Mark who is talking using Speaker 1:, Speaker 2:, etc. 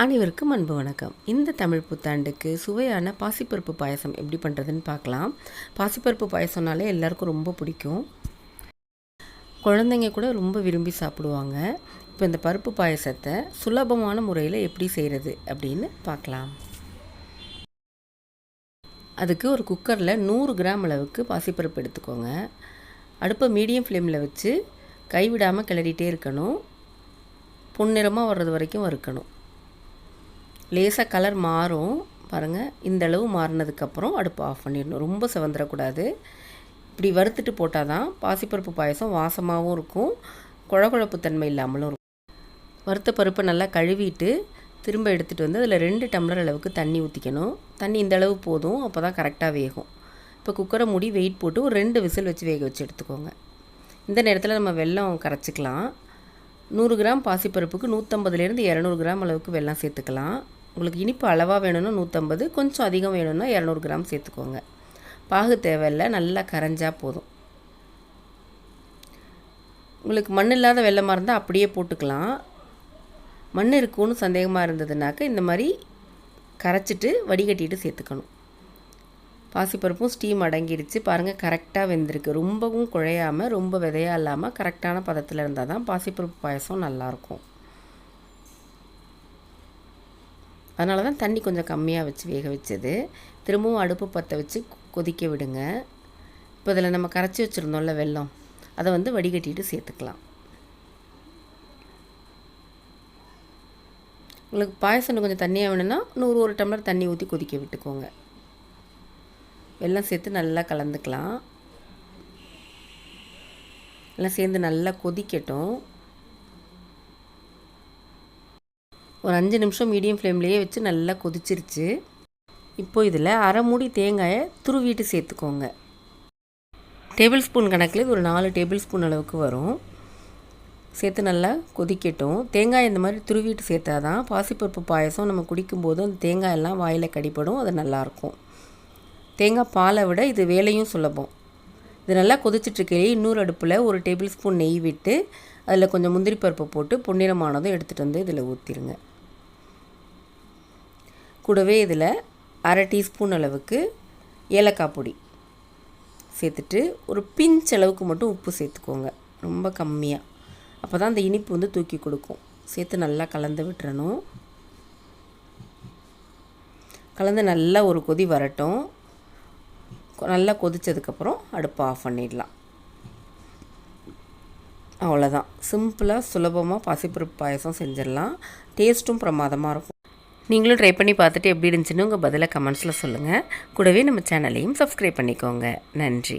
Speaker 1: அனைவருக்கும் அன்பு வணக்கம். இந்த தமிழ் புத்தாண்டுக்கு சுவையான பாசிப்பருப்பு பாயசம் எப்படி பண்ணுறதுன்னு பார்க்கலாம். பாசிப்பருப்பு பாயசம்னாலே எல்லாருக்கும் ரொம்ப பிடிக்கும். குழந்தைங்க கூட ரொம்ப விரும்பி சாப்பிடுவாங்க. இப்போ இந்த பருப்பு பாயசத்தை சுலபமான முறையில் எப்படி செய்கிறது அப்படின்னு பார்க்கலாம். அதுக்கு ஒரு குக்கரில் 100 கிராம் அளவுக்கு பாசிப்பருப்பு எடுத்துக்கோங்க. அடுப்பை மீடியம் ஃப்ளேமில் வச்சு கைவிடாமல் கிளறிட்டே இருக்கணும். பொன்னிறமாக வர்றது வரைக்கும் வறுக்கணும். லேசாக கலர் மாறும் பாருங்கள். இந்த அளவு மாறினதுக்கப்புறம் அடுப்பு ஆஃப் பண்ணிடணும். ரொம்ப செவந்துடக்கூடாது. இப்படி வறுத்துட்டு போட்டால் தான் பாசிப்பருப்பு பாயசம் வாசமாகவும் இருக்கும், குழகுழப்பு தன்மை இல்லாமலும் இருக்கும். வறுத்த பருப்பை நல்லா கழுவிட்டு திரும்ப எடுத்துகிட்டு வந்து அதில் 2 டம்ளர் அளவுக்கு தண்ணி ஊற்றிக்கணும். தண்ணி இந்த அளவு போதும், அப்போ தான் கரெக்டாக வேகும். இப்போ குக்கரை மூடி வெயிட் போட்டு ஒரு 2 விசில் வச்சு வேக வச்சு எடுத்துக்கோங்க. இந்த நேரத்தில் நம்ம வெல்லம் கரைச்சிக்கலாம். 100 கிராம் பாசிப்பருப்புக்கு 150லேருந்து 200 கிராம் அளவுக்கு வெல்லம் சேர்த்துக்கலாம். உங்களுக்கு இனிப்பு அளவாக வேணும்னா 150, கொஞ்சம் அதிகம் வேணும்னா 200 கிராம் சேர்த்துக்கோங்க. பாகு தேவையில்லை, நல்லா கரைஞ்சா போதும். உங்களுக்கு மண் இல்லாத வெல்லமாக இருந்தால் அப்படியே போட்டுக்கலாம். மண் இருக்குன்னு சந்தேகமாக இருந்ததுனாக்க இந்த மாதிரி கரைச்சிட்டு வடிகட்டிட்டு சேர்த்துக்கணும். பாசிப்பருப்பும் ஸ்டீம் அடங்கிடுச்சு பாருங்கள். கரெக்டாக வெந்திருக்கு. ரொம்பவும் குழையாமல் ரொம்ப விதையாக இல்லாமல் கரெக்டான பதத்தில் இருந்தால் தான் பாசிப்பருப்பு பாயசம் நல்லாயிருக்கும். அதனால தான் தண்ணி கொஞ்சம் கம்மியாக வச்சு வேக வச்சது. திரும்பவும் அடுப்பு பற்ற வச்சு கொதிக்க விடுங்க. இப்போ இதில் நம்ம கரைச்சி வச்சுருந்தோம்ல வெல்லம், அதை வந்து வடிகட்டிட்டு சேர்த்துக்கலாம். உங்களுக்கு பாயசம் கொஞ்சம் தண்ணியாக வேணும்னா 1 டம்ளர் தண்ணி ஊற்றி கொதிக்க விட்டுக்கோங்க. வெல்லம் சேர்த்து நல்லா கலந்துக்கலாம். எல்லாம் சேர்ந்து நல்லா கொதிக்கட்டும். ஒரு 5 நிமிஷம் மீடியம் ஃப்ளேம்லேயே வச்சு நல்லா கொதிச்சிருச்சு. இப்போ இதில் அரை மூடி தேங்காயை துருவிட்டு சேர்த்துக்கோங்க. டேபிள் ஸ்பூன் கணக்கில் இது ஒரு 4 டேபிள் ஸ்பூன் அளவுக்கு வரும். சேர்த்து நல்லா கொதிக்கட்டும். தேங்காய் இந்த மாதிரி துருவிட்டு சேர்த்தா தான் பாசிப்பருப்பு பாயசம் நம்ம குடிக்கும்போது அந்த தேங்காயெல்லாம் வாயில் கடிப்படும், அது நல்லாயிருக்கும். தேங்காய் பாலை விட இது வேலையும் சுலபம். இது நல்லா கொதிச்சிட்ருக்கையே இன்னொரு அடுப்பில் ஒரு டேபிள் ஸ்பூன் நெய் விட்டு அதில் கொஞ்சம் முந்திரி பருப்பு போட்டு பொன்னிறமானதும் எடுத்துகிட்டு வந்து இதில் ஊற்றிடுங்க. கூடவே இதில் அரை டீஸ்பூன் அளவுக்கு ஏலக்காய் பொடி சேர்த்துட்டு ஒரு பிஞ்ச் அளவுக்கு மட்டும் உப்பு சேர்த்துக்கோங்க, ரொம்ப கம்மியாக. அப்போ தான் அந்த இனிப்பு வந்து தூக்கி கொடுக்கும். சேர்த்து நல்லா கலந்து விட்டுறணும். கலந்து நல்லா ஒரு கொதி வரட்டும். நல்லா கொதித்ததுக்கப்புறம் அடுப்பை ஆஃப் பண்ணிடலாம். அவ்வளோதான். சிம்பிளாக சுலபமாக பாசிப்பருப்பு பாயசம் செஞ்சிடலாம். டேஸ்ட்டும் பிரமாதமாக இருக்கும். நீங்களும் ட்ரை பண்ணி பார்த்துட்டு எப்படி இருந்துச்சுன்னு உங்கள் பதிலை கமெண்ட்ஸில் சொல்லுங்கள். கூடவே நம்ம சேனலையும் சப்ஸ்கிரைப் பண்ணிக்கோங்க. நன்றி.